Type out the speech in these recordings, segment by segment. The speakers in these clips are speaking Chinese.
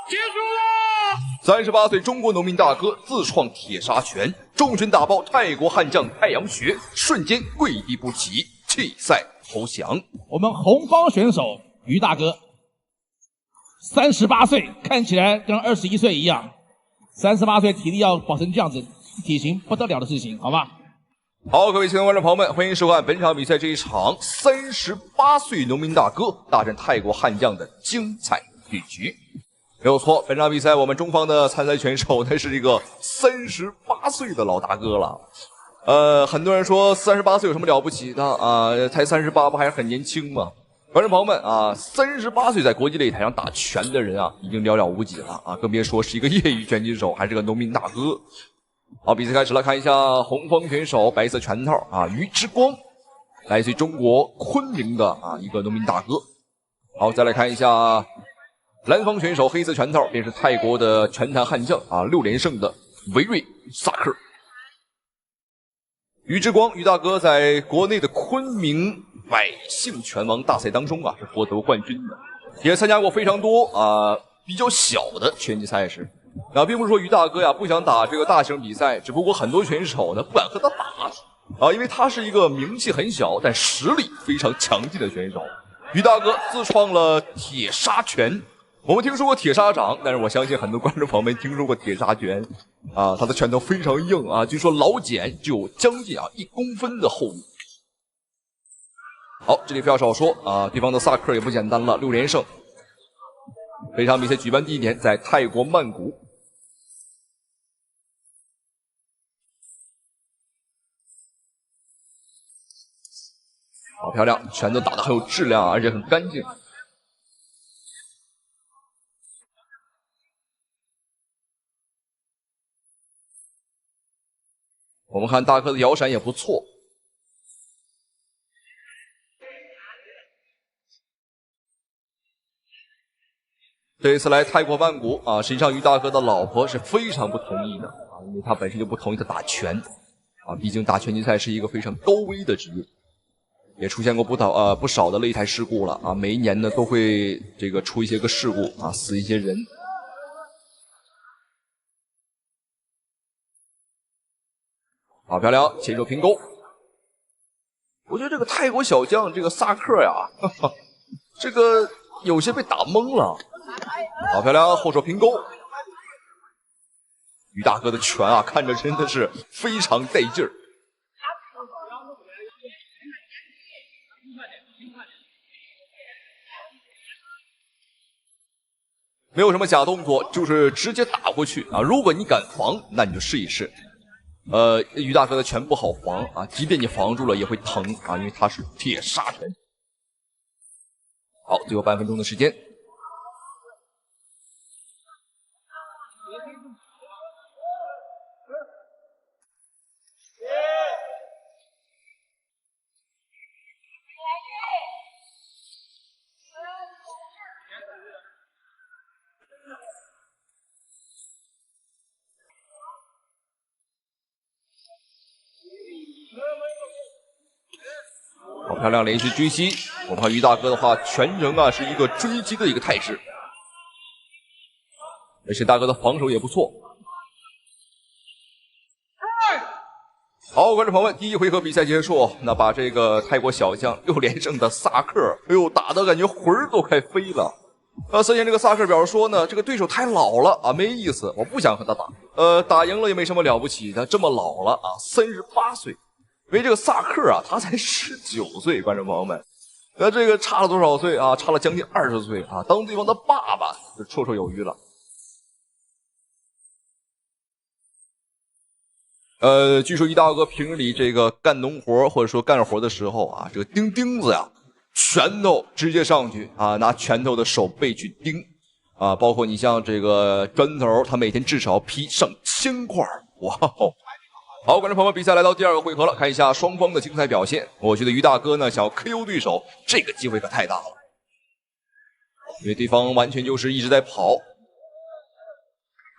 结束了！38岁中国农民大哥自创铁砂拳，重拳打爆泰国悍将太阳穴，瞬间跪地不起，弃赛投降。我们红方选手于大哥，38岁，看起来跟21岁一样。38岁体力要保成这样子，体型不得了的事情，好吧？好，各位亲爱的观众朋友们，欢迎收看本场比赛这一场38岁农民大哥大战泰国悍将的精彩对局。没有错，本场比赛我们中方的参赛选手那是一个38岁的老大哥了。很多人说38岁有什么了不起的啊？才38不还是很年轻吗？观众朋友们啊，38岁在国际擂台上打拳的人啊，已经寥寥无几了啊，更别说是一个业余拳击手，还是个农民大哥。好，比赛开始了，看一下红方选手白色拳套啊，于之光，来自于中国昆明的啊一个农民大哥。好，再来看一下蓝方选手黑色拳套，便是泰国的拳坛悍将啊，6连胜的维瑞萨克。于之光，于大哥在国内的昆明百姓拳王大赛当中啊是获得冠军的，也参加过非常多比较小的拳击赛事。并不是说于大哥呀不想打这个大型比赛，只不过很多选手呢不敢和他打因为他是一个名气很小但实力非常强劲的选手。于大哥自创了铁砂拳，我们听说过铁砂掌，但是我相信很多观众朋友们听说过铁砂拳啊，他的拳头非常硬啊，据说老茧就有将近1公分的厚度。好，这里不要少说啊，对方的萨克也不简单了，6连胜。这场比赛举办地点在泰国曼谷。好漂亮，拳头打得很有质量而且很干净。我们看大哥的摇闪也不错。这一次来泰国曼谷啊，实际上于大哥的老婆是非常不同意的啊，因为他本身就不同意他打拳啊，毕竟打拳击赛是一个非常高危的职业，也出现过不少的擂台事故了啊，每一年呢都会这个出一些个事故啊，死一些人。好漂亮，前手平勾。我觉得这个泰国小将这个萨克呀，这个有些被打懵了。好漂亮，后手平勾。于大哥的拳啊，看着真的是非常带劲儿。没有什么假动作，就是直接打过去啊！如果你敢防，那你就试一试。于大哥的拳不好防啊，即便你防住了也会疼啊，因为他是铁砂拳。好，最后半分钟的时间。好漂亮，连续追击。我看于大哥的话，全程啊是一个追击的一个态势，而且大哥的防守也不错。好，观众朋友们，第一回合比赛结束，那把这个泰国小将6连胜的萨克，哎呦，打的感觉魂儿都快飞了。此前这个萨克表示说呢，这个对手太老了啊，没意思，我不想和他打。打赢了也没什么了不起的，这么老了啊，38岁。因为这个萨克啊，他才19岁，观众朋友们，这个差了多少岁啊？差了将近20岁啊！当对方的爸爸就绰绰有余了。据说于大哥平日里这个干农活或者说干活的时候啊，这个钉子呀，拳头直接上去啊，拿拳头的手背去钉啊，包括你像这个砖头，他每天至少劈上1000块，哇哦！好，观众朋友们，比赛来到第2个回合了，看一下双方的精彩表现。我觉得于大哥呢想要 KO 对手，这个机会可太大了，因为对方完全就是一直在跑，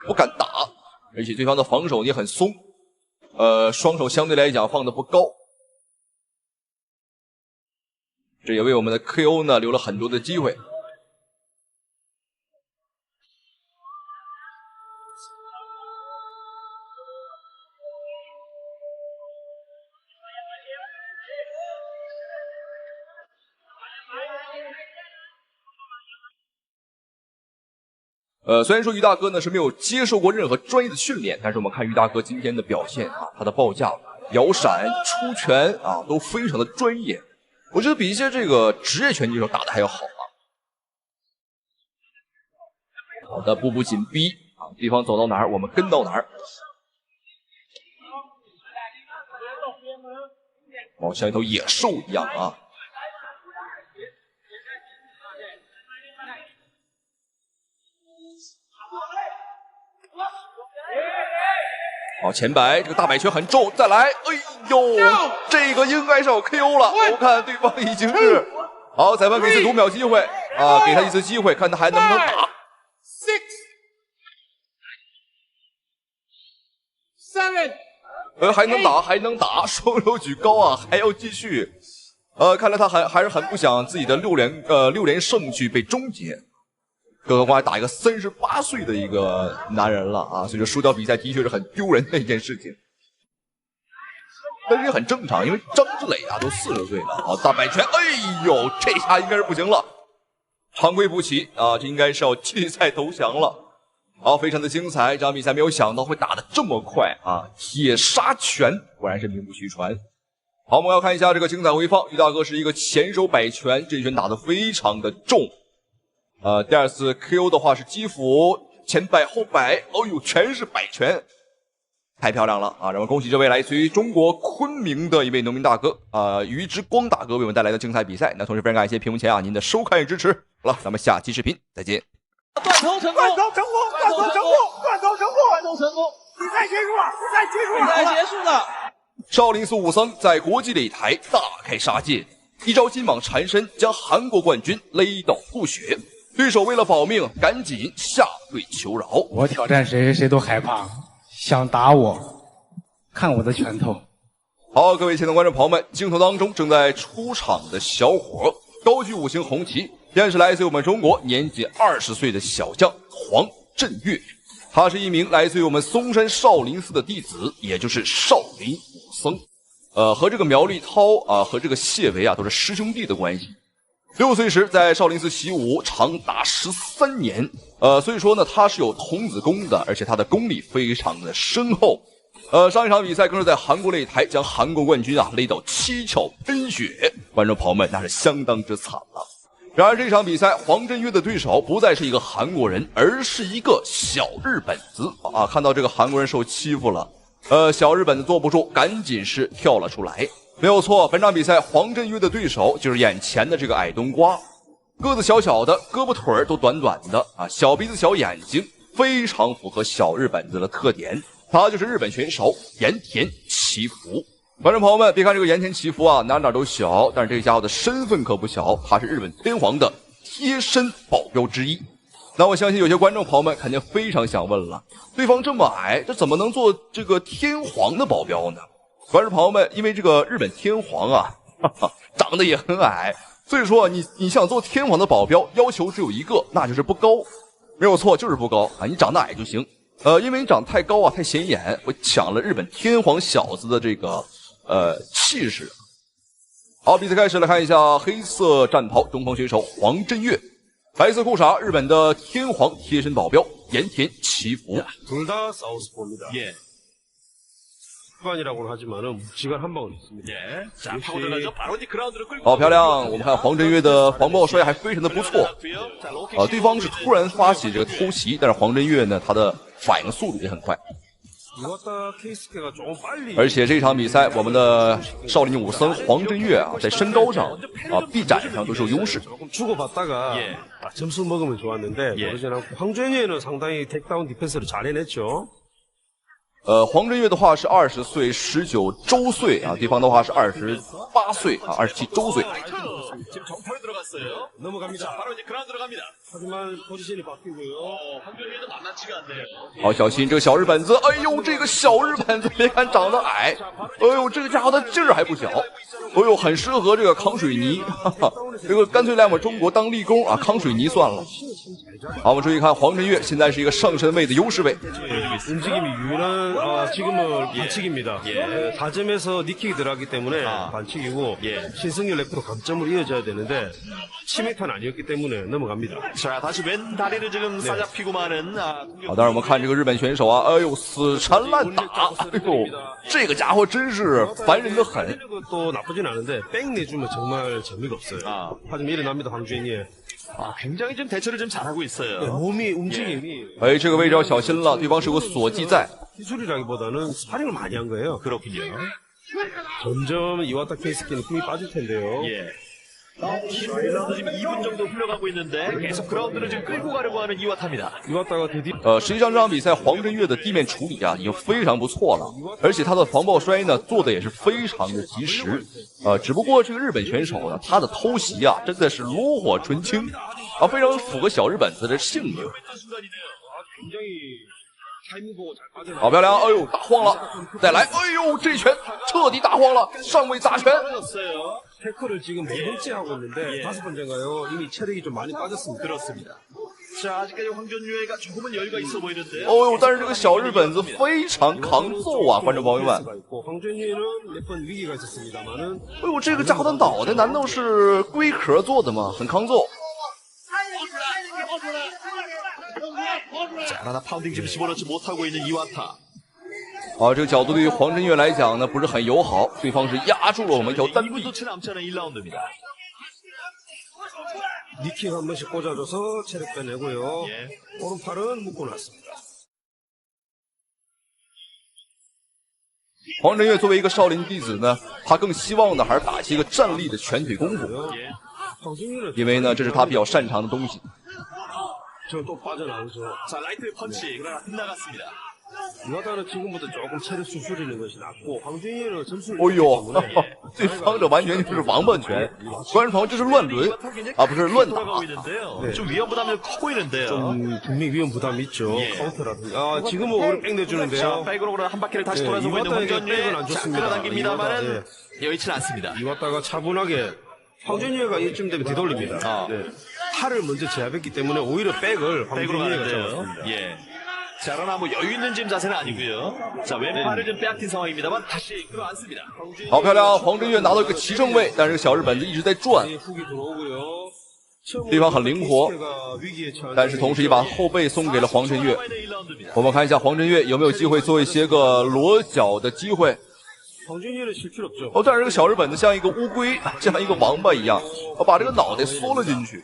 不敢打，而且对方的防守也很松，双手相对来讲放的不高，这也为我们的 KO 呢留了很多的机会。虽然说于大哥呢是没有接受过任何专业的训练，但是我们看于大哥今天的表现啊，他的爆架、摇闪、出拳啊都非常的专业，我觉得比一些这个职业拳击手打的还要好啊。好的，步步紧逼啊，对方走到哪儿我们跟到哪儿。哦，像一头野兽一样啊。好，前摆这个大摆拳很重，再来，哎呦，这个应该是要 KO 了。我看对方已经是好，裁判给一次读秒机会啊，给他一次机会，看他还能不能打。还能打，还能打，双手举高啊，还要继续。看来他还是很不想自己的六连胜局被终结。更何况还打一个38岁的一个男人了啊，所以说输掉比赛的确是很丢人的一件事情，但是也很正常，因为张之磊啊都40岁了。好，大摆拳，哎呦，这下应该是不行了，长跪不起啊，这应该是要弃赛投降了。好，非常的精彩，这场比赛没有想到会打得这么快啊！铁砂拳果然是名不虚传。好，我们要看一下这个精彩回放，于大哥是一个前手摆拳，这一拳打得非常的重。第二次 KO 的话是击斧，前摆后摆，哦呦，全是摆拳，太漂亮了啊！让我们恭喜这位来自于中国昆明的一位农民大哥于之光大哥为我们带来的精彩比赛。那同时非常感谢屏幕前您的收看与支持。好了，咱们下期视频再见。断头成功！断头成功！断头成功！断头成功！断头成功！比赛结束了！比赛结束了！比赛结束了！少林寺武僧在国际擂台大开杀戒，一招金蟒缠身将韩国冠军勒到吐血。对手为了保命，赶紧下跪求饶。我挑战谁，谁都害怕，想打我，看我的拳头。好，各位亲爱的观众朋友们，镜头当中正在出场的小伙高举5星红旗，便是来自于我们中国年仅20岁的小将黄振岳。他是一名来自于我们嵩山少林寺的弟子，也就是少林武僧。和这个苗立涛和这个谢维都是师兄弟的关系。6岁时在少林寺习武，长达13年。所以说呢，他是有童子功的，而且他的功力非常的深厚。上一场比赛更是在韩国擂台将韩国冠军勒到七窍喷血，观众朋友们那是相当之惨了。然而这场比赛，黄振岳的对手不再是一个韩国人，而是一个小日本子啊！看到这个韩国人受欺负了，小日本子坐不住，赶紧是跳了出来。没有错，本场比赛黄振岳的对手就是眼前的这个矮冬瓜，个子小小的，胳膊腿都短短的小鼻子小眼睛，非常符合小日本子的特点。他就是日本选手盐田祈福。观众朋友们，别看这个盐田祈福哪哪都小，但是这个家伙的身份可不小，他是日本天皇的贴身保镖之一。那我相信有些观众朋友们肯定非常想问了，对方这么矮，这怎么能做这个天皇的保镖呢？观众朋友们，因为这个日本天皇长得也很矮，所以说你想做天皇的保镖，要求只有一个，那就是不高。没有错，就是不高你长得矮就行。因为你长得太高太显眼，我抢了日本天皇小子的这个气势。好，比赛开始了，看一下黑色战袍中锋选手黄振岳，白色裤衩日本的天皇贴身保镖盐田祈福。둘 다 사우스포입니다. 예. 후반이라고는 하지만은 묵직한 한 방은 있습니다. 예. 자, 파고들어서 바로 이 그라운드를 끌고. 好漂亮！我们看黄振岳的防爆摔还非常的不错。对方是突然发起这个偷袭，但是黄振岳呢，他的反应速度也很快。而且这场比赛，我们的少林武僧黄振岳在身高上臂展上都是有优势。 주고받다가 점수 먹으면 좋았는데 황준희는 상당히 택다운 디펜스를 잘 해냈죠. 黄振岳的话是20岁19周岁对方的话是28岁27周岁。 지금 정타로 들어갔어요. 넘어갑니다. 바로 이제 그라운드로 갑니다. 하지만 포지션이 바뀌고요. 황준희도 만만치가 않네요. 好，小心这个小日本子！哎呦，这个小日本子，别看长得矮，哎呦，这个家伙的劲儿还不小，哎呦，很适合这个扛水泥，这个干脆来我们中国当立功扛水泥算了。好，我们注意看黄振岳现在是一个上身位的优势位， 움직임이 유연한 지금은 반칙입니다. 다점에서 니킥이 들어가기 때문에 반칙이고 신승열 레프로 감점을 이어져야 되는데 치명타는 아니었기 때문에 넘어갑니다. 자, 다시 왼 다리를 지금 싸잡히고 마는 好，当然我们看这个日本选手啊，哎呦，死缠烂打，哎呦，这个家伙真是烦人的很。 것도 나쁘진 않은데 백 내주면 정말 재미가 없어요. 하지만 일어납니다, 황준희. 굉장히 좀 대처를 좀 잘하고 있어요. 몸이 움직임이 哎，这个位置要小心了，对方是有个锁技在。 기술이라기보다는 스파링을 많이 한 거예요. 그렇군요. 점점 이와타 케이스키는 힘이 빠질 텐데요. 예. 1라운드 지금 2분 정도 흘러가고 있는데 계속 그라운드를 지금 끌고 가려고 하는 이와타입니다. 이와타가 드디어 实际上这场比赛黄振岳的地面处理啊已经非常不错了，而且他的防爆摔呢做的也是非常的及时。只不过这个日本选手呢，他的偷袭啊真的是炉火纯青啊，非常符合小日本子的性格。 好漂亮！哎呦，打晃了，再来！哎呦，这拳彻底打晃了，上位砸拳。 태클을 지금 4번째 하고 있는데 예. 5번째인가요? 이미 체력이 좀 많이 빠졌습니다. 그렇습니다. 자, 아직까지 황준유가 조금은 여유가 있어 보이는데요. 哦呦，但是这个小日本子非常抗揍啊，观众朋友们！ 황준유는 몇 번 위기가 있었습니다만은 哎呦，这个家伙的脑袋难道是龟壳做的吗？很抗揍。 자, 하나 파운딩 지금 집어넣지 못하고 있는 이와타. 啊，这个角度对于黄振岳来讲呢，不是很友好，对方是压住了我们一条单臂。 2분도 채 남지 않은 1라운드입니다. 니킥 한 번씩 꽂아줘서 체력 빼내고요. 예. 오른팔은 묶어놨습니다. 黄振岳作为一个少林弟子呢，他更希望的还是打击一个站立的拳腿功夫， 예. 황준유는 因为呢，这是他比较擅长的东西。 저또 빠져나오죠. 자, 라이트 펀치. 그러나 빗나갔습니다. 이와타는 지금부터 조금 체력 수술이는 것이 낫고 황준유는 점수를 哎呦，对方这完全就是王八拳，观众朋友这是乱伦啊，不是乱打。 돌아가고 있는데요. 좀 위험 부담이 커 보이는데요. 좀 분명히 위험 부담이 있죠. 예. 카운터라든지. 아, 지금은 오히려 백 자, 내주는데요. 백으로 그러나 한 바퀴를 다시 예, 돌아서고 있는 이와타에게 황준유. 백은 안 자, 좋습니다. 끌어당깁니다만은 여의치는 않습니다. 이와타가 차분하게 황준유가 이쯤 되면 뒤돌립니다. 네. 팔을 먼저 제압했기 때문에 오히려 백을 백으로 황준유가 가는데요. 잡았습니다. 예. 자, 그러나 뭐 여유 있는 지금 자세는 아니고요. 자, 왼팔을 좀 빼앗긴 상황입니다만 다시 끌어안습니다. 好漂亮，黄振岳拿到一个齐正位，但是小日本子一直在转， 훅이 들어오고요. 对方很灵活， 위기에 처한 但是同时也把后背送给了黄振岳。 1라운드입니다. 我们看一下黄振岳有没有机会做一些个裸脚的机会。 황준유는 실 필요 없죠. 哦，但是这个小日本子像一个乌龟，像一个王八一样，把这个脑袋缩了进去。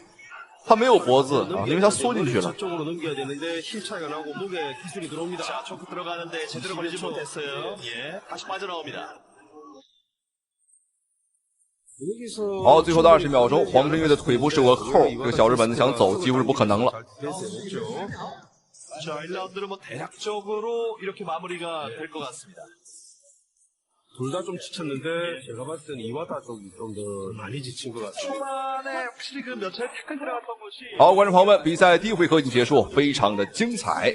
他没有脖子啊，因为他缩进去了。 저쪽으로 넘겨야 되는데 힘 차이가 나고 목에 기술이 들어옵니다. 자, 초크 들어가는데 제대로 걸리지 못했어요. 예. 다시 빠져나옵니다. 好，最后的20秒钟，黄振岳的腿部是有个扣，这个小日本子想走几乎是不可能了。 자, 1라운드는 뭐 대략적으로 이렇게 마무리가 될 것 같습니다. 둘 다 좀 지쳤는데 제가 봤을 때는 이와타 쪽이 좀 더 많이 지친 것 같아요. 초반에 확실히 그 몇 차례 태클 들어갔던 것이 好，观众朋友们，比赛第一回合已经结束，非常的精彩。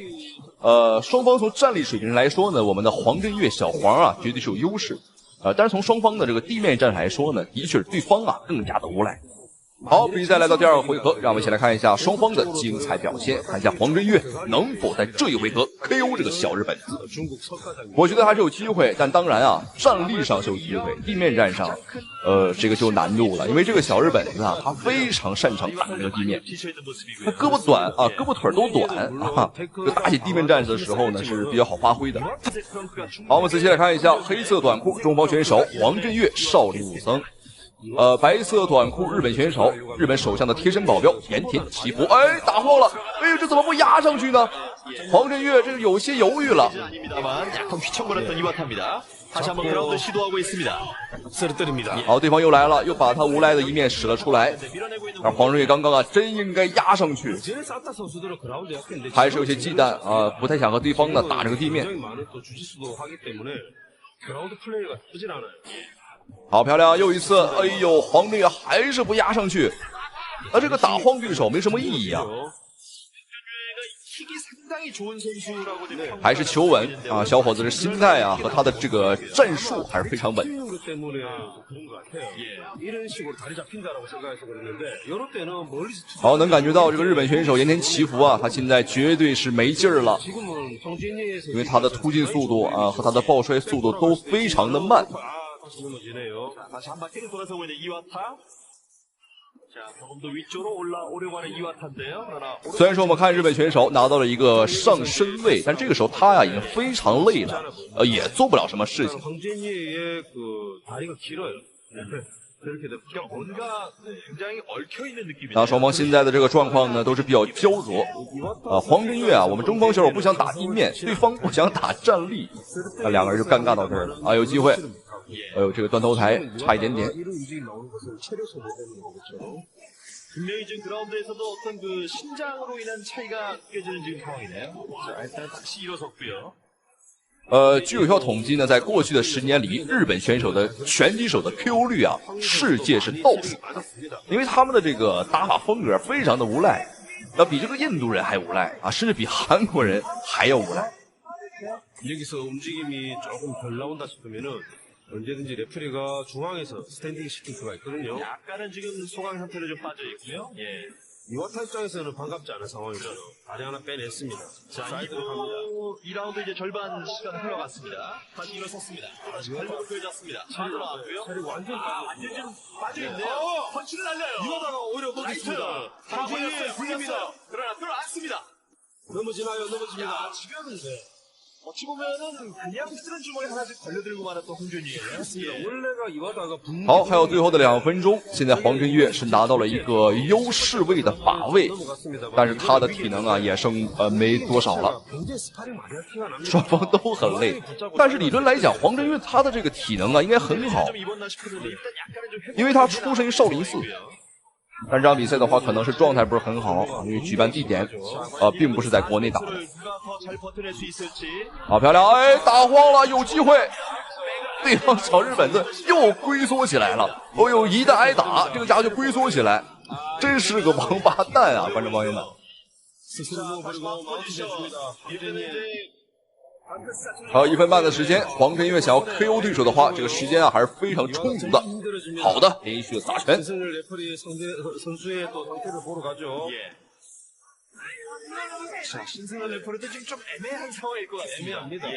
双方从战力水平上来说呢，我们的黄振岳小黄啊绝对是有优势。但是从双方的这个地面战来说呢，的确是对方啊更加的无赖。好，比赛来到第二个回合，让我们一起来看一下双方的精彩表现，看一下黄振岳能否在这一回合 KO 这个小日本子。我觉得还是有机会，但当然啊，战力上是有机会，地面战上，这个就难度了，因为这个小日本子啊，他非常擅长打这个地面，他胳膊短啊，胳膊腿都短啊，就打起地面战士的时候呢是比较好发挥的。好，我们仔细来看一下黑色短裤中方选手黄振岳，少林武僧。白色短裤日本选手，日本首相的贴身保镖盐田祈福，哎，打晃了，哎呦，这怎么不压上去呢？黄振岳这个有些犹豫了。 아닙니다만 약간 휘청거렸던 이와타입니다. 다시 한번 그라운드 시도하고 있습니다. 쓰러뜨립니다. 好，对方又来了，又把他无赖的一面使了出来。而黄振岳刚刚啊，真应该压上去， 전에 사타 선수들은 그라운드 약했는데 还是有些忌惮啊，不太想和对方呢打这个地面。 굉장히 많은 또 주짓수도 하기 때문에 그라운드 플레이가 나쁘진 않아요. 好漂亮，又一次，哎呦，黄振岳还是不压上去，这个打晃对手没什么意义啊。 킥이 상당히 좋은 선수라고 지금 还是求稳啊，小伙子的心态啊和他的这个战术还是非常稳。 뛰는 것 때문에 그런 것 같아요. 이런 식으로 다리 잡힌다라고 생각해서 그랬는데 이럴 때는 멀리서 好，能感觉到这个日本选手盐田祈福啊，他现在绝对是没劲儿了， 지금은 황준희의 因为他的突进速度啊和他的抱摔速度都非常的慢。 다시 넘어지네요. 다시 한 바퀴를 돌아서고 있는 이와타. 虽然说我们看日本选手拿到了一个上身位，但这个时候他呀已经非常累了，也做不了什么事情。那双方现在的这个状况呢，都是比较焦灼。黄振岳啊，我们中方选手不想打地面，对方不想打站立，那两个人就尴尬到这儿了啊！有机会，哎呦，这个断头台差一点点。 분명히 지금 그라운드에서도 어떤 그 신장으로 인한 차이가 느껴지는 지금 상황이네요. 자, 일단 다시 일어섰고요. 据有效统计呢，在过去的10年里，日本选手的拳击手的 KO 率啊，世界是倒数的，因为他们的这个打法风格非常的无赖，比这个印度人还无赖啊，甚至比韩国人还要无赖。 여기서 움직임이 조금 덜 나온다 싶으면은 언제든지 레프리가 중앙에서 스탠딩 시킬 수가 있거든요. 약간은 지금 소강 상태로 좀 빠져 있고요. 예. 이와타 입장에서는 반갑지 않은 상황이죠. 다리 하나 빼냈습니다. 자, 2라운드 이제 절반 시간 흘러갔습니다. 다시 일어섰습니다. 다시 발목을 펴졌습니다. 빠져나왔고요. 다리 완전 좀 빠져있네요. 펀치를 날려요. 이러다가 오히려 먹겠습니다. 당신이 불립니다. 그러나 끌어안습니다. 넘어지나요? 넘어집니다. 야, 지금 어찌 보면은 그냥 쓰는 주먹에 하나씩 걸려들고 말았던 홍준이에요. 원래가 이와다가 好，还有最后的2分钟，现在黄振岳是拿到了一个优势位的把位，但是他的体能啊也剩没多少了，双方都很累。但是理论来讲，黄振岳他的这个体能啊应该很好，因为他出身于少林寺。 但这场比赛的话，可能是状态不是很好，因为举办地点并不是在国内打的。好漂亮，哎，打慌了，有机会。对方小日本子又龟缩起来了。哦呦，一旦挨打，这个家伙就龟缩起来，真是个王八蛋啊！观众朋友们。 还有1分半的时间，黄振岳想要 KO 对手的话，这个时间啊还是非常充足的。好的，连续的砸拳。자, 신승환 레퍼리도 지금 좀 애매한 상황일 것 같습니다. 애매합니다.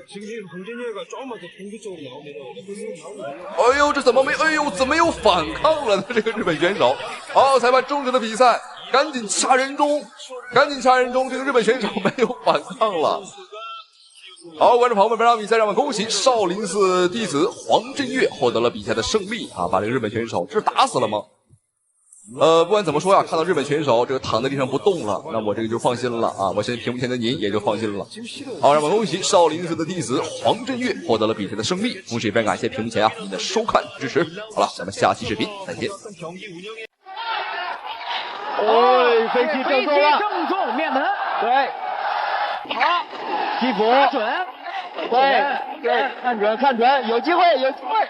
지금 황진혁이가 조금만 더 공격적으로 나오면 哎呦，这怎么没？哎呦，怎么又反抗了呢？这个日本选手。好，裁判终止了比赛，赶紧掐人中，赶紧掐人中。这个日本选手没有反抗了。 好，观众朋友们，本场比赛让我们恭喜少林寺弟子黄振岳获得了比赛的胜利啊！把这个日本选手这是打死了吗？不管怎么说呀，看到日本选手这个躺在地上不动了，那我这个就放心了啊！我相信屏幕前的您也就放心了。好，让我们恭喜少林寺的弟子黄振岳获得了比赛的胜利，同时也非常感谢屏幕前啊您的收看支持。好了，咱们下期视频再见。哦，飞机正中了，正中面门，对。 好，击鼓，准，对，看准，看准，有机会，有机会，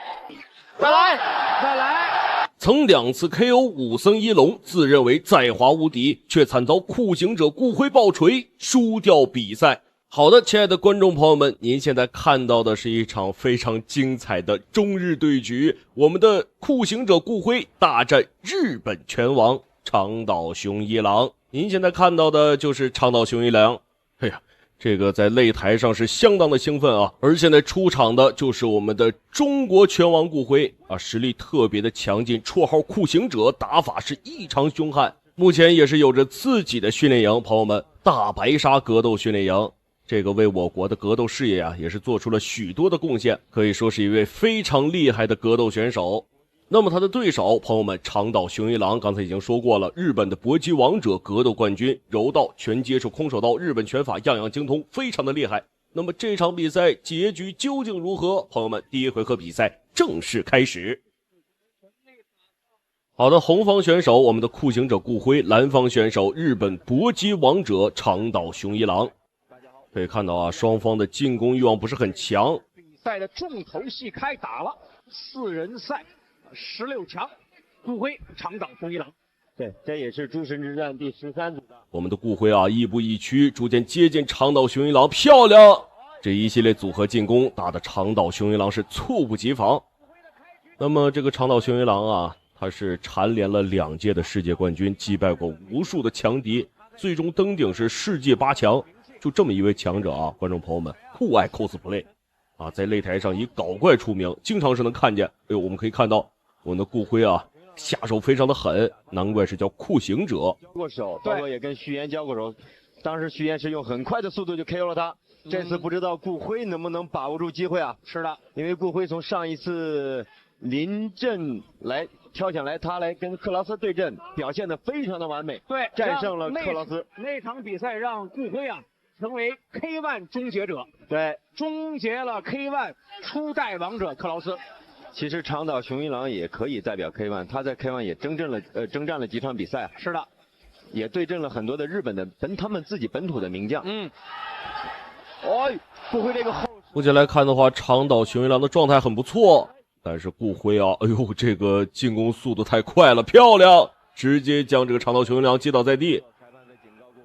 再来，再来。曾2次 KO 武僧一龙，自认为在华无敌，却惨遭酷刑者骨灰爆锤，输掉比赛。好的，亲爱的观众朋友们，您现在看到的是一场非常精彩的中日对局，我们的酷刑者骨灰大战日本拳王长岛雄一郎。您现在看到的就是长岛雄一郎。哎呀，这个在擂台上是相当的兴奋啊！而现在出场的就是我们的中国拳王顾辉啊，实力特别的强劲，绰号酷刑者，打法是异常凶悍。目前也是有着自己的训练营，朋友们，大白鲨格斗训练营，这个为我国的格斗事业啊，也是做出了许多的贡献，可以说是一位非常厉害的格斗选手。那么他的对手，朋友们，长岛雄一郎刚才已经说过了，日本的搏击王者格斗冠军，柔道、拳接触、空手道、日本拳法样样精通，非常的厉害。那么这场比赛结局究竟如何？朋友们，第一回合比赛正式开始。好的，红方选手我们的酷刑者顾辉，蓝方选手日本搏击王者长岛雄一郎。可以看到啊，双方的进攻欲望不是很强。比赛的重头戏开打了，4人赛，16强，顾辉、长岛雄一郎。对，这也是诸神之战第13组的。我们的顾辉啊，亦步亦趋，逐渐接近长岛雄一郎，漂亮！这一系列组合进攻打得长岛雄一郎是猝不及防。那么这个长岛雄一郎啊，他是蝉联了2届的世界冠军，击败过无数的强敌，最终登顶是世界8强。就这么一位强者啊，观众朋友们酷爱 cosplay 啊，在擂台上以搞怪出名，经常是能看见。哎呦，我们可以看到我们的顾辉啊，下手非常的狠，难怪是叫酷刑者。过手，包括也跟徐岩交过手，当时徐岩是用很快的速度就 KO 了他。这次不知道顾辉能不能把握住机会啊？是的，因为顾辉从上一次临阵来挑选来，他来跟克劳斯对阵，表现得非常的完美，对，战胜了克劳斯。那场比赛让顾辉啊成为 K1 终结者，对，终结了 K1 初代王者克劳斯。其实长岛雄一郎也可以代表 K1，他在 K1 也征战了几场比赛。是的，也对阵了很多的日本的他们自己本土的名将。顾辉这个后，目前来看的话，长岛雄一郎的状态很不错，但是顾辉啊，哎呦，这个进攻速度太快了，漂亮，直接将这个长岛雄一郎击倒在地。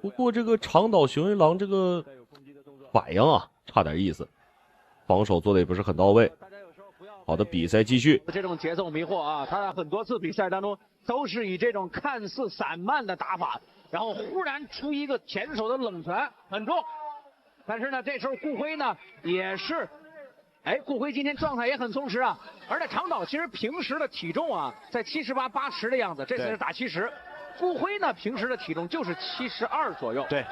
不过这个长岛雄一郎这个反应啊，差点意思，防守做的也不是很到位。好的，比赛继续。这种节奏迷惑啊，他在很多次比赛当中都是以这种看似散漫的打法，然后忽然出一个前手的冷拳，很重。但是呢，这时候顾辉呢也是，顾辉今天状态也很松弛啊。而且长岛其实平时的体重啊，在78、80的样子，这次是打70。顾辉呢平时的体重就是72左右。对。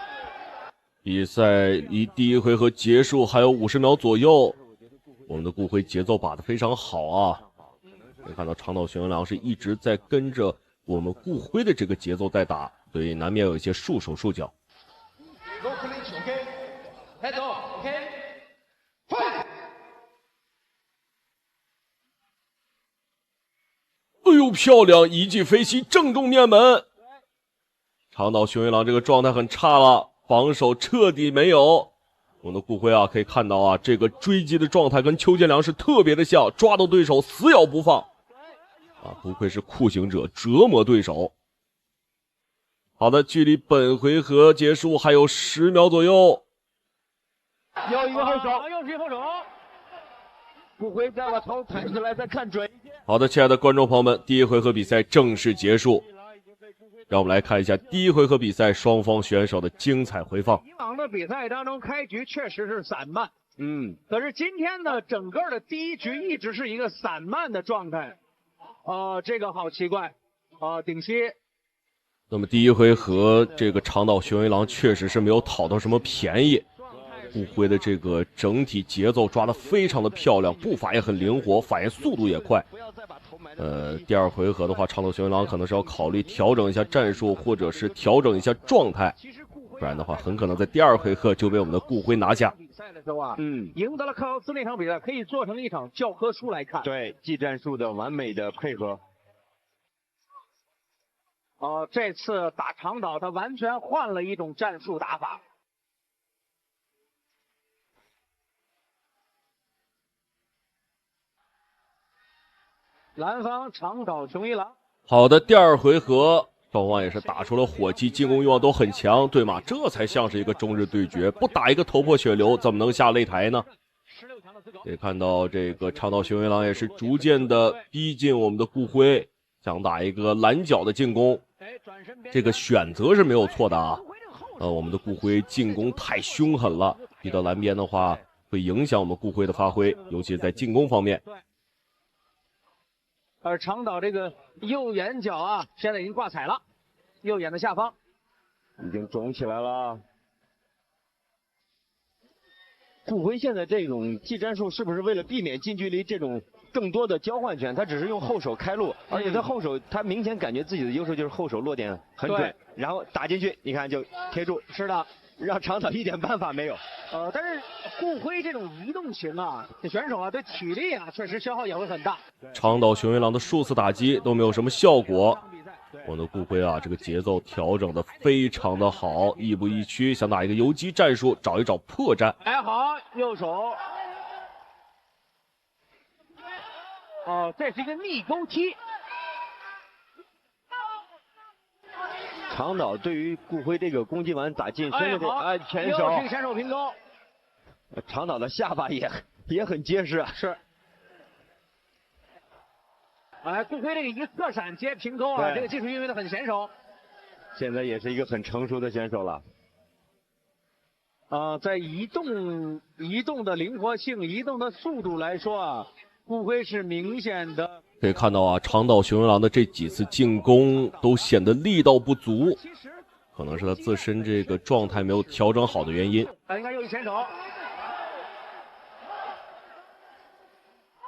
比赛离第一回合结束还有50秒左右，我们的顾辉节奏把得非常好啊。可以看到长岛雄一郎是一直在跟着我们顾辉的这个节奏在打，所以难免有一些束手束脚。开走 ，OK， 哎呦，漂亮！一记飞膝正中面门。长岛雄一郎这个状态很差了，防守彻底没有。我们的顾辉啊，可以看到啊，这个追击的状态跟邱建良是特别的像，抓到对手死咬不放。啊，不愧是酷刑者，折磨对手。好的，距离本回合结束还有10秒左右。又一个后手，又是一个后手。顾辉再把头抬起来，再看准一些。好的，亲爱的观众朋友们，第一回合比赛正式结束。让我们来看一下第一回合比赛双方选手的精彩回放。以往的比赛当中，开局确实是散漫，可是今天呢，整个的第一局一直是一个散漫的状态，这个好奇怪，顶膝。那么第一回合，这个长岛雄一郎确实是没有讨到什么便宜。顾辉的这个整体节奏抓得非常的漂亮，步伐也很灵活，反应速度也快。第二回合的话，长岛雄一郎可能是要考虑调整一下战术，或者是调整一下状态，不然的话，很可能在第二回合就被我们的顾辉拿下。比赛的时候啊，赢得了克劳斯那场比赛，可以做成一场教科书来看。对，技战术的完美的配合。这次打长岛，他完全换了一种战术打法。蓝方长岛雄一郎。好的，第二回合双方也是打出了火气，进攻欲望都很强，对吗？这才像是一个中日对决，不打一个头破血流，怎么能下擂台呢？可以看到这个长岛雄一郎也是逐渐的逼近我们的顾辉，想打一个拦脚的进攻，这个选择是没有错的啊。我们的顾辉进攻太凶狠了，逼到蓝边的话会影响我们顾辉的发挥，尤其在进攻方面。而长岛这个右眼角啊，现在已经挂彩了，右眼的下方已经肿起来了。顾辉现在这种技战术是不是为了避免近距离这种更多的交换拳，他只是用后手开路，而且他后手他明显感觉自己的优势就是后手落点很准，然后打进去，你看就贴住。是的，让长岛一点办法没有。但是顾辉这种移动型啊，这选手啊对体力啊确实消耗也会很大。长岛雄一郎的数次打击都没有什么效果。我们的顾辉啊，这个节奏调整的非常的好，亦步亦趋，想打一个游击战术，找一找破绽。好，右手。这是一个逆勾踢。长岛对于顾辉这个攻击完打近身的前手，又是前手平勾。长岛的下巴也很结实啊。是。顾辉这个一侧闪接平勾啊，这个技术运用的很娴熟。现在也是一个很成熟的选手了。在移动的灵活性、移动的速度来说啊，顾辉是明显的可以看到啊，长岛雄一郎的这几次进攻都显得力道不足，可能是他自身这个状态没有调整好的原因。应该又一前手。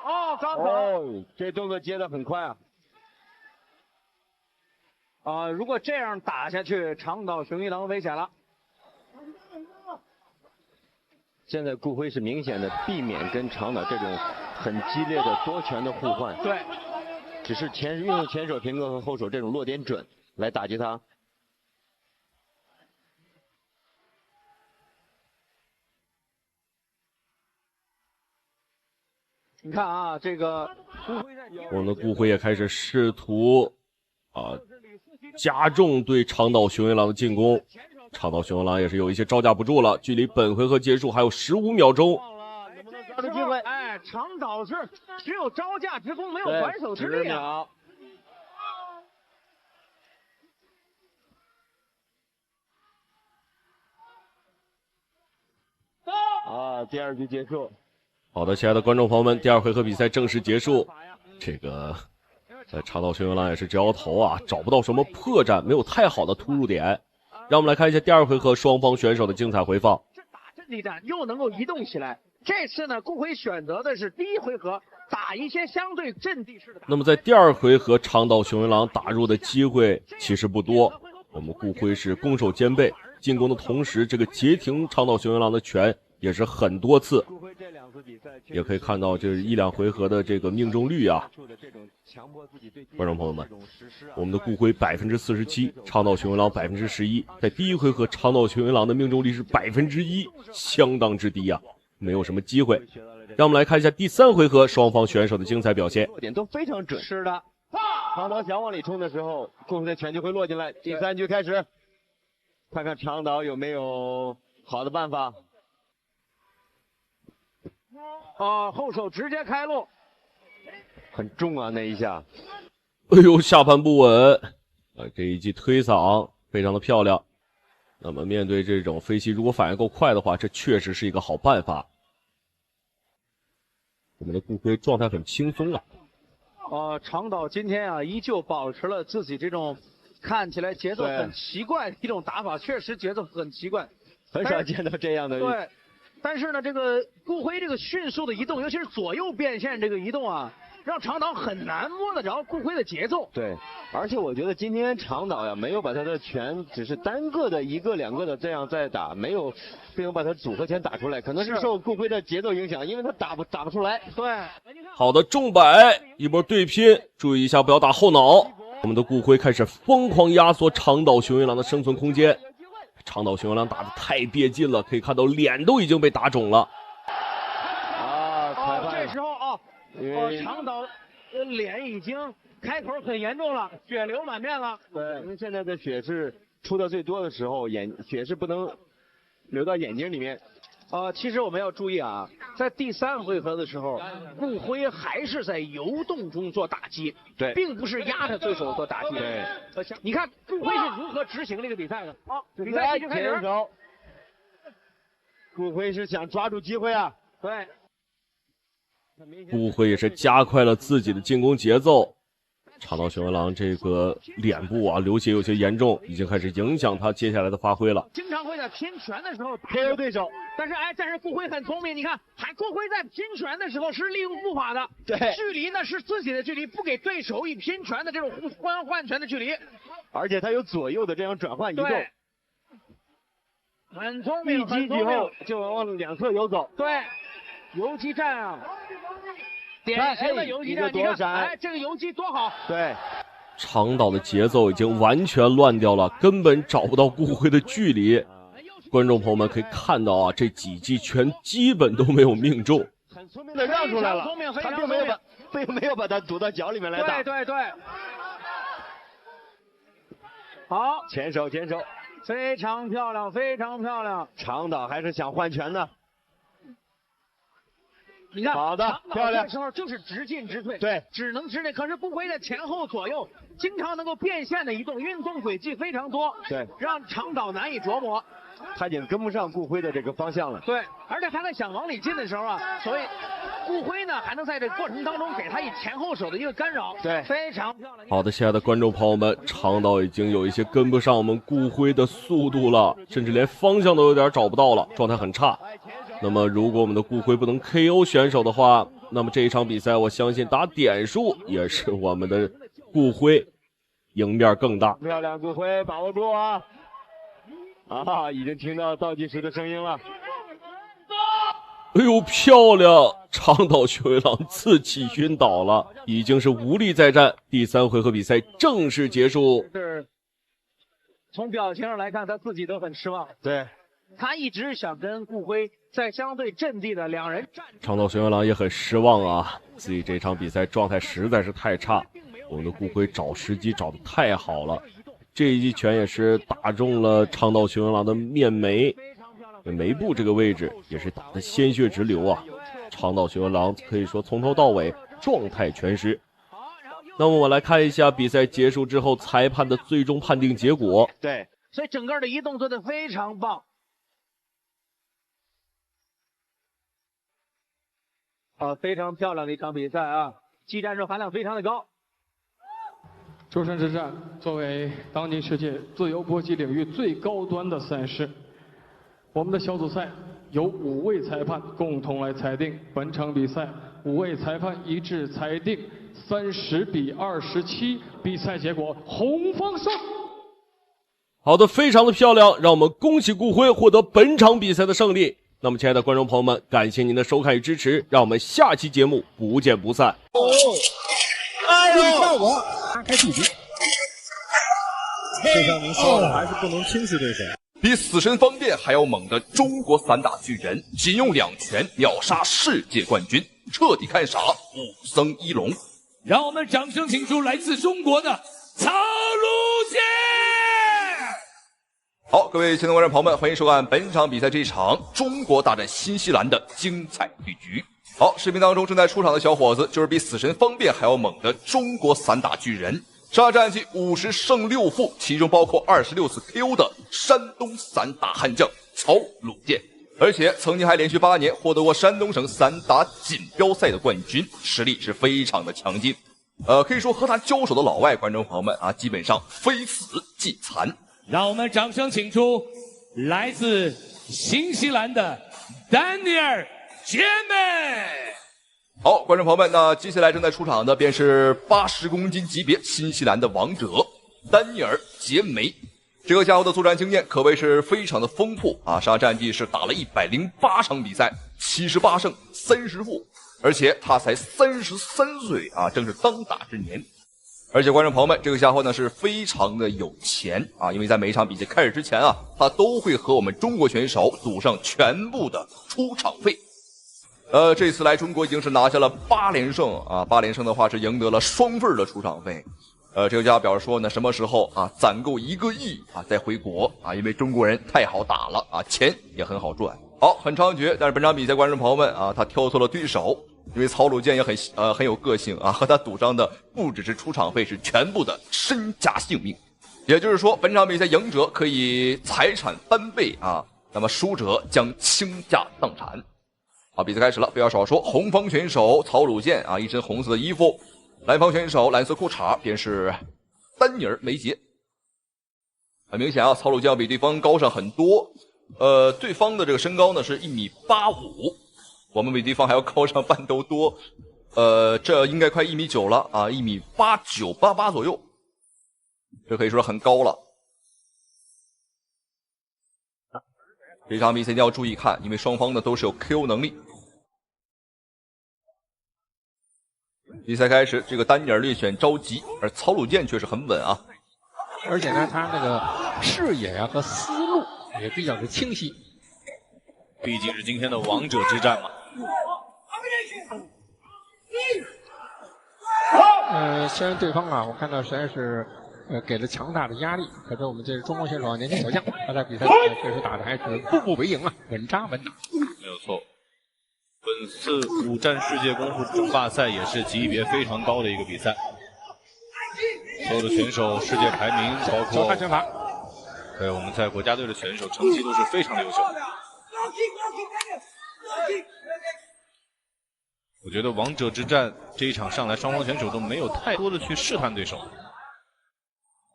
哦，刚走。这动作接的很快啊！如果这样打下去，长岛雄一郎危险了。现在顾辉是明显的避免跟长岛这种很激烈的多拳的互换，对，只是运用前手平勾和后手这种落点准来打击他。你看啊，这个我们的顾辉也开始试图加重对长岛雄一郎的进攻。长岛雄一郎也是有一些招架不住了，距离本回合结束还有15秒钟。抓住机会，哎，长岛是只有招架之功，没有还手之力啊。第二局结束。好的，亲爱的观众朋友们，第二回合比赛正式结束。这个长岛雄一郎也是直摇头啊，找不到什么破绽，没有太好的突入点。让我们来看一下第二回合双方选手的精彩回放。是打阵地战，又能够移动起来。这次呢，顾辉选择的是第一回合打一些相对阵地式的。那么在第二回合，长岛雄一郎打入的机会其实不多。我们顾辉是攻守兼备，进攻的同时，这个截停长岛雄一郎的拳也是很多次。也可以看到这一两回合的这个命中率啊。观众朋友们，我们的顾辉47%，长岛雄一郎11%。在第一回合，长岛雄一郎的命中率是1%，相当之低啊，没有什么机会。让我们来看一下第三回合双方选手的精彩表现，落点都非常准。是的，长岛想往里冲的时候，顾辉的拳就会落进来。第三局开始，看看长岛有没有好的办法。后手直接开路，很重啊那一下。哎呦，下盘不稳，这一记推搡非常的漂亮。那么面对这种飞膝，如果反应够快的话，这确实是一个好办法。我们的顾辉状态很轻松啊。长岛今天啊，依旧保持了自己这种看起来节奏很奇怪的一种打法，确实节奏很奇怪，很少见到这样的。对。但是呢，这个顾辉这个迅速的移动，尤其是左右变线这个移动啊，让长岛很难摸得着顾辉的节奏。对，而且我觉得今天长岛呀，没有把他的拳只是单个的一个两个的这样在打，没有把他组合拳打出来，可能是受顾辉的节奏影响，因为他打不出来。对，好的，重摆一波对拼，注意一下不要打后脑。我们的顾辉开始疯狂压缩长岛雄一郎的生存空间。长岛雄一郎打得太别劲了，可以看到脸都已经被打肿了。这时候长岛脸已经开口很严重了，血流满面了。对，因为现在的血是出的最多的时候，血是不能流到眼睛里面。其实我们要注意啊，在第三回合的时候，顾辉还是在游动中做打击，对，并不是压着对手做打击。对，你看顾辉是如何执行这个比赛的？比赛已经开始。顾辉是想抓住机会啊。对，顾辉也是加快了自己的进攻节奏。长岛雄一郎这个脸部啊流血有些严重，已经开始影响他接下来的发挥了。经常会在拼拳的时候 KO 对手，但是顾辉很聪明，你看，顾辉在拼拳的时候是利用步法的，对，距离呢是自己的距离，不给对手以拼拳的这种换拳的距离，而且他有左右的这样转换移动，很聪明，一击以后就往两侧游走，对，游击战啊。典型的游击战，你看，这个游击多好！对，长岛的节奏已经完全乱掉了，根本找不到顾辉的距离。观众朋友们可以看到啊，这几记拳基本都没有命中。很聪明的让出来了，他并没有把他堵到脚里面来打。对，好，前手，非常漂亮，非常漂亮。长岛还是想换拳的。你看，好的，漂亮。这时候就是直进直退，对，只能直内。可是顾辉的前后左右经常能够变线的移动，运动轨迹非常多，对，让长岛难以琢磨。他已经跟不上顾辉的这个方向了。对，而且他在想往里进的时候啊，所以顾辉呢还能在这过程当中给他以前后手的一个干扰，对，非常漂亮。好的，亲爱的观众朋友们，长岛已经有一些跟不上我们顾辉的速度了，甚至连方向都有点找不到了，状态很差。那么如果我们的顾辉不能 KO 选手的话，那么这一场比赛我相信打点数也是我们的顾辉赢面更大。漂亮，顾辉把握住啊！啊，已经听到倒计时的声音了。哎呦，漂亮！长岛雄一郎自己晕倒了，已经是无力再战。第3回合比赛正式结束。是从表情上来看，他自己都很失望。对，他一直想跟顾辉在相对阵地的两人战。长岛雄一郎也很失望啊，自己这场比赛状态实在是太差。我们的顾辉找时机找得太好了，这一击拳也是打中了长岛雄一郎的面眉。眉部这个位置也是打得鲜血直流啊！长岛雄一郎可以说从头到尾状态全失。那么我们来看一下比赛结束之后裁判的最终判定结果。对，所以整个的移动做得非常棒。非常漂亮的一场比赛啊，技战术含量非常的高。诸神之战作为当今世界自由搏击领域最高端的赛事。我们的小组赛由5位裁判共同来裁定，本场比赛5位裁判一致裁定30比27，比赛结果红方胜。好的，非常的漂亮，让我们恭喜顾辉获得本场比赛的胜利。那么亲爱的观众朋友们，感谢您的收看与支持，让我们下期节目不见不散。哎呦，效果拉开距离，这证明说的还是不能轻视对手。比死神方便还要猛的中国散打巨人，仅用2拳秒杀世界冠军，彻底看傻武僧一龙。让我们掌声请出来自中国的曹路健。好，各位亲爱的观众朋友们，欢迎收看本场比赛这一场中国大战新西兰的精彩对局。好，视频当中正在出场的小伙子就是比死神方便还要猛的中国散打巨人。上战绩50胜6负，其中包括26次 KO 的山东散打悍将曹鲁健，而且曾经还连续8年获得过山东省散打锦标赛的冠军，实力是非常的强劲。可以说和他交手的老外观众朋友们啊，基本上非死即残。让我们掌声请出来自新西兰的丹尼尔·杰梅。好，观众朋友们，那接下来正在出场的便是80公斤级别新西兰的王者丹尼尔·杰梅。这个家伙的作战经验可谓是非常的丰富啊！上战绩是打了108场比赛，78胜30负，而且他才33岁啊，正是当打之年。而且观众朋友们，这个家伙呢是非常的有钱啊，因为在每一场比赛开始之前啊，他都会和我们中国选手赌上全部的出场费。这次来中国已经是拿下了8连胜啊，8连胜的话是赢得了双份的出场费。这个家伙表示说呢，什么时候啊攒够1个亿啊再回国啊，因为中国人太好打了啊，钱也很好赚。好，很猖獗，但是本场比赛观众朋友们啊，他挑错了对手，因为曹鲁健也很有个性啊，和他赌上的不只是出场费，是全部的身家性命。也就是说，本场比赛赢者可以财产翻倍啊，那么输者将倾家荡产。好，比赛开始了，废话少说，红方选手曹鲁健啊，一身红色的衣服；蓝方选手蓝色裤衩，便是丹尼尔梅杰。很明显啊，曹鲁健要比对方高上很多。对方的这个身高呢是1.85米，我们比对方还要高上半头多。这应该快1.9米了啊，1.89米88左右，这可以说很高了。这场比赛一定要注意看，因为双方呢都是有 KO 能力。比赛开始，这个丹尼尔略显着急，而曹鲁健却是很稳啊。而且呢，他那个视野啊和思路也比较的清晰。毕竟是今天的王者之战嘛。虽然对方啊，我看到实在是给了强大的压力，可是我们这中国选手年轻小将，他在比赛确实打的还是步步为营啊，稳扎稳打。没有错。本次5战世界功夫争霸赛也是级别非常高的一个比赛，所有的选手世界排名包括交叉拳法，对我们在国家队的选手成绩都是非常的优秀。我觉得王者之战这一场上来，双方选手都没有太多的去试探对手。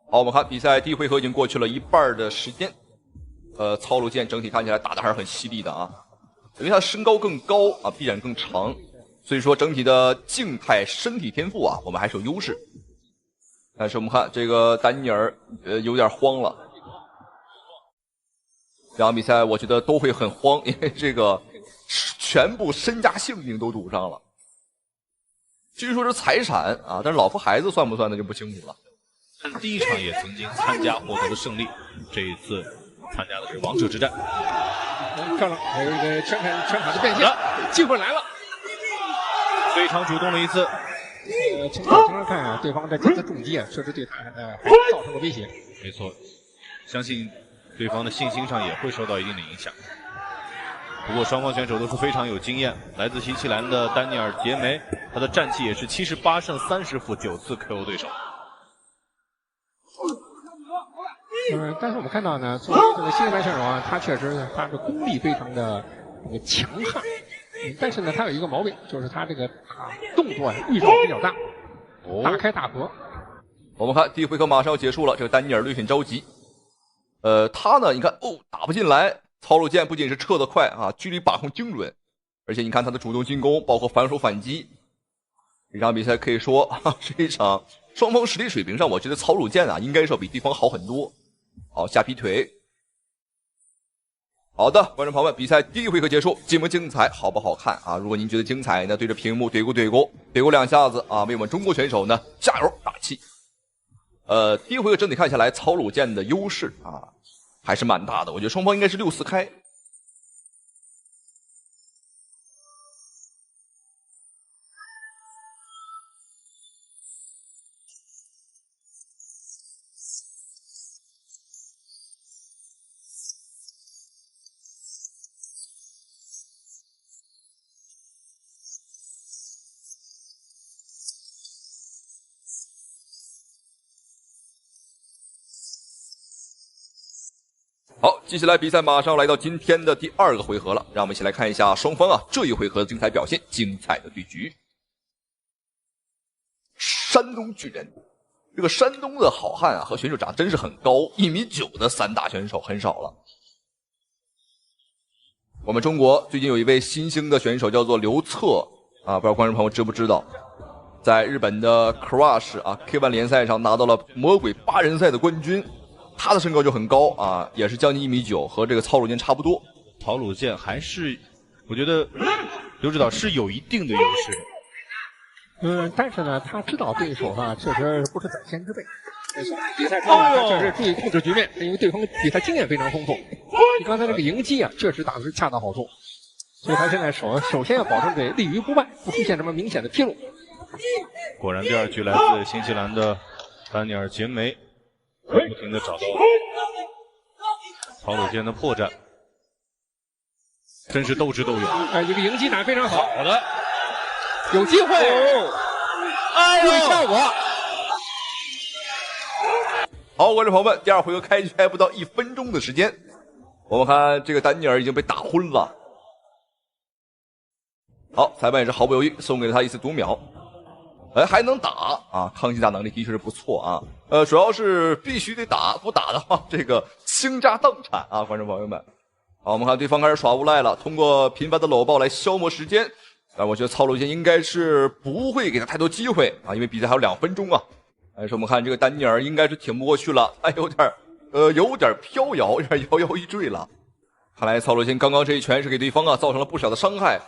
好，我们看比赛第一回合已经过去了一半的时间。曹鲁健整体看起来打的还是很犀利的啊，因为他身高更高啊，臂展更长，所以说整体的静态身体天赋啊，我们还是有优势。但是我们看这个丹尼尔有点慌了。这场比赛我觉得都会很慌，因为这个全部身家性命都赌上了。据说是财产啊，但是老婆孩子算不算的就不清楚了。第一场也曾经参加获得了胜利，这一次参加的是王者之战。漂亮，还有一个全卡的变现，机会来了，非常主动的一次。从常看啊，对方的这次重击啊，确实对他还造成了威胁。没错，相信对方的信心上也会受到一定的影响。不过双方选手都是非常有经验，来自新西兰的丹尼尔·杰梅，他的战绩也是78胜30负9次 KO 对手。但是我们看到呢，作为这个新西兰选手啊，他确实他的功力非常的强悍，但是呢，他有一个毛病，就是他这个动作啊预兆比较大，大开大合。我们看第一回合马上要结束了，这个丹尼尔略显着急。他呢，你看打不进来，曹鲁健不仅是撤得快啊，距离把控精准，而且你看他的主动进攻，包括反手反击。这场比赛可以说是一场双方实力水平上，我觉得曹鲁健啊应该是要比对方好很多。好，下劈腿。好的，观众朋友们，比赛第一回合结束，精不精彩，好不好看啊？如果您觉得精彩呢，对着屏幕怼鼓两下子啊，为我们中国选手呢加油打气。第一回合整体看下来，曹鲁健的优势啊还是蛮大的，我觉得双方应该是6-4开。好，接下来比赛马上来到今天的第2个回合了，让我们一起来看一下双方啊这一回合的精彩表现，精彩的对局。山东巨人，这个山东的好汉啊和选手长得真是很高，1.9米的散打选手很少了。我们中国最近有一位新兴的选手叫做刘策啊，不知道观众朋友知不知道，在日本的 Crush 啊 K1 联赛上拿到了魔鬼8人赛的冠军。他的身高就很高啊，也是将近1.9米，和这个曹鲁健差不多。曹鲁健还是，我觉得刘指导是有一定的优势。但是呢，他知道对手啊确实不是等闲之辈。比赛中他确实注意控制局面，因为对方比赛经验非常丰富。你刚才那个迎击啊，确实打的是恰到好处。所以他现在首先要保证这立于不败，不出现什么明显的纰漏。果然，第2局来自新西兰的丹尼尔·杰梅。不停地找到曹鲁健的破绽，真是斗智斗勇。一个迎击打得非常好的，有机会，注意效果。好，观众朋友们，第2回合开局还不到1分钟的时间，我们看这个丹尼尔已经被打昏了。好，裁判也是毫不犹豫送给了他一次读秒。还能打啊！抗击打能力的确是不错啊。主要是必须得打，不打的话，这个倾家荡产啊！观众朋友们，好，我们看对方开始耍无赖了，通过频繁的搂抱来消磨时间。但我觉得曹鲁健应该是不会给他太多机会啊，因为比赛还有2分钟啊。但是我们看这个丹尼尔应该是挺不过去了，他有点飘摇，有点摇摇欲坠了。看来曹鲁健刚刚这一拳是给对方啊造成了不小的伤害。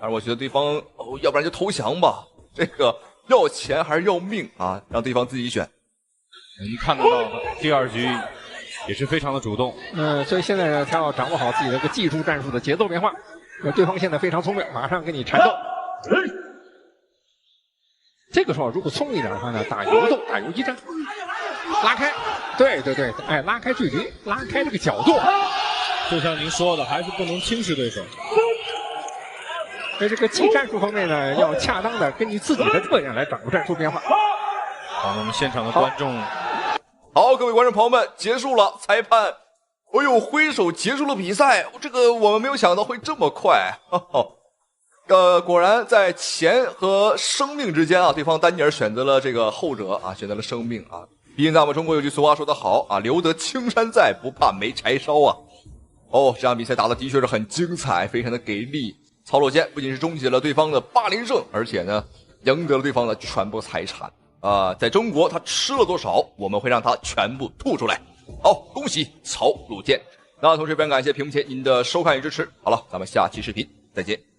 但是我觉得对方要不然就投降吧。这个要钱还是要命啊？让对方自己选。你看得到的，第2局也是非常的主动。所以现在呢，他要掌握好自己的个技术战术的节奏变化。对方现在非常聪明，马上跟你缠斗。这个时候如果聪明一点的话呢，打游斗，打游击战，拉开。对，拉开距离，拉开这个角度。就像您说的，还是不能轻视对手。在这个技战术方面呢，要恰当的根据自己的特点来掌握战术变化。好，我们现场的观众，好，各位观众朋友们，结束了，裁判，挥手结束了比赛。这个我们没有想到会这么快。果然在钱和生命之间啊，对方丹尼尔选择了这个后者啊，选择了生命啊。毕竟在我们中国有句俗话说得好啊，留得青山在，不怕没柴烧啊。这场比赛打得的确是很精彩，非常的给力。曹洛坚不仅是终结了对方的8连胜，而且呢，赢得了对方的全部财产啊。在中国他吃了多少，我们会让他全部吐出来。好，恭喜曹洛坚。那同时非常感谢屏幕前您的收看与支持。好了，咱们下期视频再见。